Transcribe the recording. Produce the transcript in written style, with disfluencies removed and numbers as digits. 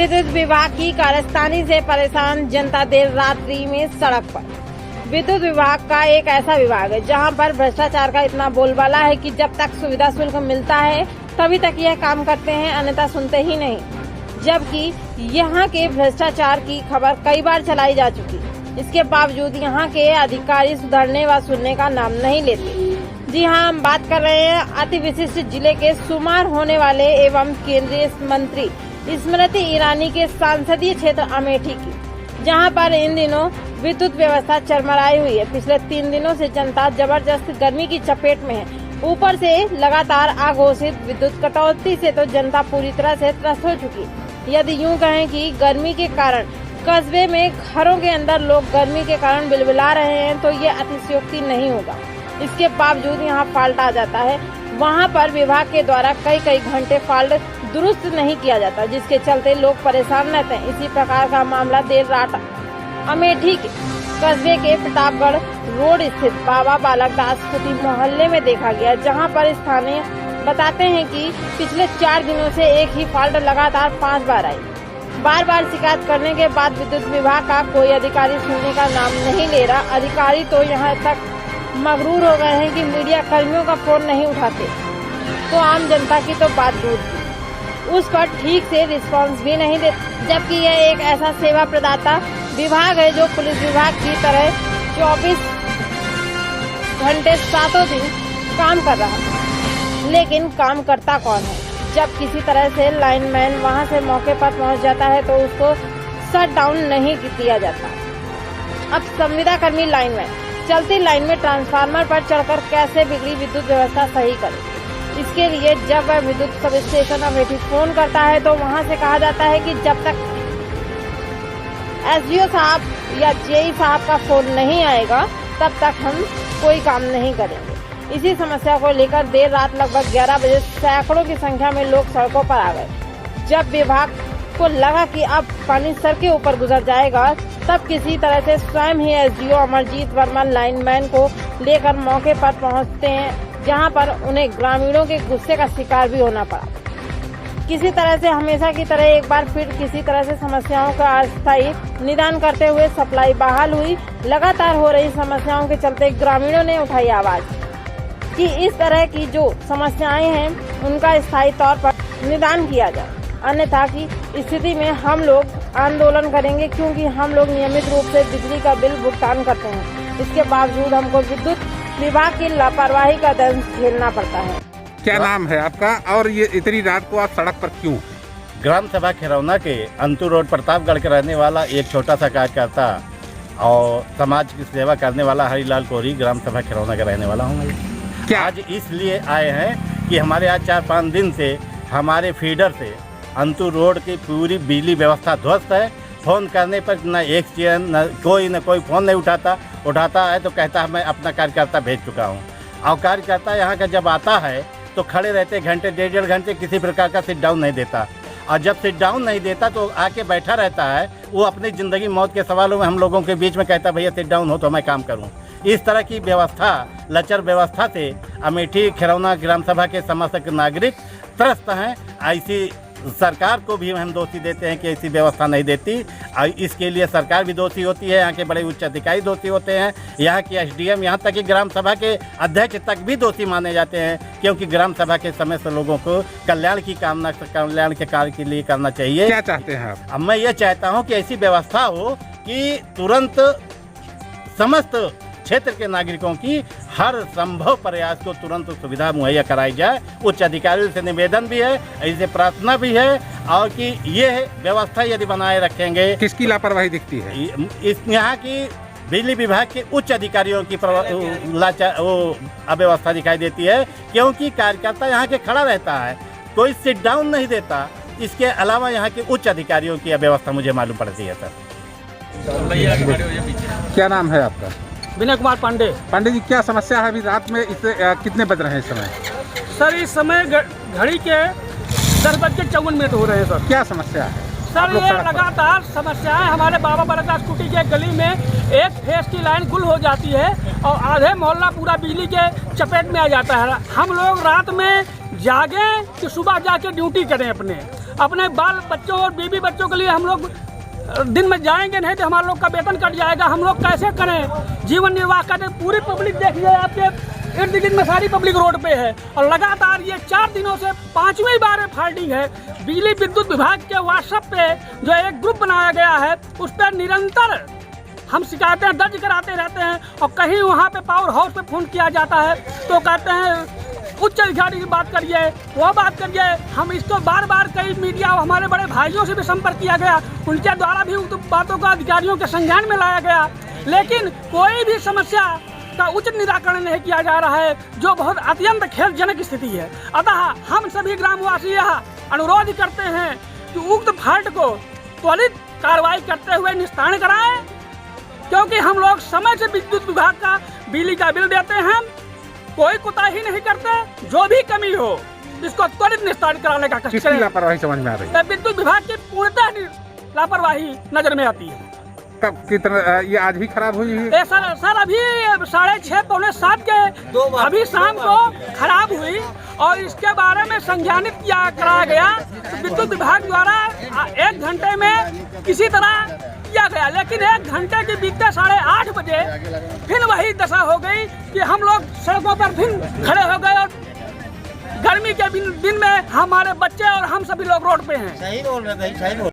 विद्युत विभाग की कारस्तानी से परेशान जनता देर रात्रि में सड़क पर। विद्युत विभाग का एक ऐसा विभाग है जहां पर भ्रष्टाचार का इतना बोलबाला है कि जब तक सुविधा शुल्क मिलता है तभी तक यह काम करते हैं, अन्यथा सुनते ही नहीं। जबकि यहां के भ्रष्टाचार की खबर कई बार चलाई जा चुकी, इसके बावजूद यहां के अधिकारी सुधरने व सुनने का नाम नहीं लेते। जी हां, हम बात कर रहे हैं अति विशिष्ट जिले के शुमार होने वाले एवं केंद्रीय मंत्री स्मृति ईरानी के संसदीय क्षेत्र अमेठी की, जहां पर इन दिनों विद्युत व्यवस्था चरमराई हुई है। पिछले 3 दिनों से जनता जबरदस्त गर्मी की चपेट में है। ऊपर से लगातार अघोषित विद्युत कटौती से तो जनता पूरी तरह से त्रस्त हो चुकी। यदि यूं कहें कि गर्मी के कारण कस्बे में घरों के अंदर लोग गर्मी के कारण बिलबिला रहे हैं तो ये अतिशयोक्ति नहीं होगा। इसके बावजूद यहाँ फॉल्ट आ जाता है। वहाँ पर विभाग के द्वारा कई घंटे फॉल्ट दुरुस्त नहीं किया जाता, जिसके चलते लोग परेशान रहते हैं। इसी प्रकार का मामला देर रात अमेठी के कस्बे के प्रतापगढ़ रोड स्थित बाबा बालक दास कुटी मोहल्ले में देखा गया, जहां पर स्थानीय बताते हैं कि पिछले 4 दिनों से एक ही फॉल्ट लगातार 5 बार आई। बार शिकायत करने के बाद विद्युत विभाग का कोई अधिकारी सुनने का नाम नहीं ले रहा। अधिकारी तो यहाँ तक मगरूर हो गए हैं कि मीडिया कर्मियों का फोन नहीं उठाते, तो आम जनता की तो बात दूर थी, उस पर ठीक से रिस्पांस भी नहीं देते। जबकि यह एक ऐसा सेवा प्रदाता विभाग है जो पुलिस विभाग की तरह 24 घंटे 7 दिन काम कर रहा है। लेकिन काम करता कौन है? जब किसी तरह से लाइनमैन वहां से मौके पर पहुंच जाता है तो उसको शट डाउन नहीं किया जाता। अब संविदा कर्मी लाइनमैन चलती लाइन में ट्रांसफार्मर पर चढ़कर कैसे बिगड़ी विद्युत व्यवस्था सही करे? इसके लिए जब वह विद्युत सब स्टेशन अमेठी फोन करता है तो वहां से कहा जाता है कि जब तक एसडीओ साहब या जेई साहब का फोन नहीं आएगा तब तक हम कोई काम नहीं करेंगे। इसी समस्या को लेकर देर रात लगभग 11 बजे सैकड़ों की संख्या में लोग सड़कों पर आ गए। जब विभाग को लगा कि अब पानी सर के ऊपर गुजर जाएगा, तब किसी तरह से स्वयं ही एसडीओ अमरजीत वर्मा लाइनमैन को लेकर मौके पर पहुंचते हैं, जहां पर उन्हें ग्रामीणों के गुस्से का शिकार भी होना पड़ा। किसी तरह से हमेशा की तरह एक बार फिर किसी तरह से समस्याओं का अस्थायी निदान करते हुए सप्लाई बहाल हुई। लगातार हो रही समस्याओं के चलते ग्रामीणों ने उठाई आवाज कि इस तरह की जो समस्याएं हैं उनका स्थायी तौर पर निदान किया जाए, अन्यथा की स्थिति में हम लोग आंदोलन करेंगे, क्योंकि हम लोग नियमित रूप से बिजली का बिल भुगतान करते हैं। इसके बावजूद हमको विद्युत विभाग की लापरवाही का दंड झेलना पड़ता है। क्या नाम है आपका और ये इतनी रात को आप सड़क पर क्यों? ग्राम सभा खिरौना के अंतु रोड प्रतापगढ़ के रहने वाला एक छोटा सा कार्यकर्ता और समाज की सेवा करने वाला हरिलाल कोहरी ग्राम सभा खिरौना का रहने वाला हूँ। क्या आज इसलिए आए हैं कि हमारे आज 4-5 दिन से हमारे फीडर से अंतु रोड की पूरी बिजली व्यवस्था ध्वस्त है। फ़ोन करने पर न एक चीज न कोई फ़ोन नहीं उठाता है तो कहता है मैं अपना कार्यकर्ता भेज चुका हूँ। और कार्यकर्ता यहाँ का जब आता है तो खड़े रहते घंटे 1.5 घंटे, किसी प्रकार का सिट डाउन नहीं देता। और जब सिट डाउन नहीं देता तो आके बैठा रहता है। वो अपनी ज़िंदगी मौत के सवालों में हम लोगों के बीच में कहता भैया सिट डाउन हो तो मैं काम करूँ। इस तरह की व्यवस्था, लचर व्यवस्था से अमेठी खिरौना ग्राम सभा के समस्त नागरिक त्रस्त हैं। ऐसी सरकार को भी हम दोषी देते हैं कि ऐसी व्यवस्था नहीं देती। इसके लिए सरकार भी दोषी होती है, यहाँ के बड़े उच्च अधिकारी दोषी होते हैं, यहाँ की एसडीएम, यहाँ तक कि ग्राम सभा के अध्यक्ष तक भी दोषी माने जाते हैं, क्योंकि ग्राम सभा के समय से लोगों को कल्याण की कामना, कल्याण के कार्य के लिए करना चाहिए। क्या चाहते हैं आप? अब मैं ये चाहता हूँ कि ऐसी व्यवस्था हो कि तुरंत समस्त क्षेत्र के नागरिकों की हर संभव प्रयास को तुरंत सुविधा मुहैया कराई जाए। उच्च अधिकारियों से निवेदन भी है, ऐसे प्रार्थना भी है, और कि ये व्यवस्था यदि बनाए रखेंगे। किसकी लापरवाही दिखती है? यहाँ की बिजली विभाग के उच्च अधिकारियों की अव्यवस्था दिखाई देती है, क्योंकि कार्यकर्ता यहाँ के खड़ा रहता है, कोई सिट डाउन नहीं देता। इसके अलावा यहाँ के उच्च अधिकारियों की अव्यवस्था मुझे मालूम पड़ती है। सर, क्या नाम है आपका? विनय कुमार पांडे। पांडे जी, क्या समस्या है अभी रात में? इस कितने बज रहे हैं इस समय? सर, इस समय घड़ी के 10:54 हो रहे हैं। सर, क्या समस्या है? सर, ये लगातार समस्या है। हमारे बाबा बालक स्कूटी के गली में एक फेस की लाइन गुल हो जाती है और आधे मोहल्ला पूरा बिजली के चपेट में आ जाता है। हम लोग रात में जागे कि सुबह जाके ड्यूटी करें अपने बाल बच्चों और बीवी बच्चों के लिए हम लोग दिन में जाएंगे नहीं तो हमारे लोग का वेतन कट जाएगा। हम लोग कैसे करें जीवन निर्वाह करें? पूरी पब्लिक देखिए, आपके इर्द गिर्द में सारी पब्लिक रोड पे है और लगातार ये 4 दिनों से 5वीं बार फाल्टिंग है। बिजली विद्युत विभाग के व्हाट्सएप पे जो एक ग्रुप बनाया गया है उस पर निरंतर हम शिकायतें दर्ज कराते रहते हैं और कहीं वहाँ पे पावर हाउस पे फोन किया जाता है तो कहते हैं उच्च अधिकारी की बात करिए, वो बात करिए। हम इसको बार बार कई मीडिया और हमारे बड़े भाइयों से भी संपर्क किया गया, उनके द्वारा भी उन बातों का अधिकारियों के संज्ञान में लाया गया, लेकिन कोई भी समस्या का उचित निराकरण नहीं किया जा रहा है, जो बहुत अत्यंत खेदजनक स्थिति है। अतः हम सभी ग्रामवासी यह अनुरोध करते हैं कि उक्त फाल्ट को त्वरित कार्रवाई करते हुए निस्तारण कराएं, क्योंकि हम लोग समय से विद्युत विभाग का बिजली का बिल देते हैं, कोई कोताही नहीं करते। जो भी कमी हो इसको त्वरित निस्तारित कराने का कष्ट किसकी करें। लापरवाही समझ में आ रही है? विद्युत विभाग की पूर्णतः लापरवाही नजर में आती है। कब कितना ये आज भी खराब हुई है? सर अभी 6:30 पौने 7 के अभी शाम को खराब हुई और इसके बारे में संज्ञानित कराया गया तो विद्युत विभाग द्वारा 1 घंटे में किसी तरह किया गया, लेकिन 1 घंटे के बीते 8:30 बजे फिर वही दशा हो गई कि हम लोग सड़कों पर फिर खड़े हो गए और गर्मी के दिन में हमारे बच्चे और हम सभी लोग रोड पे हैं। सही बोल रहे हैं, सही बोल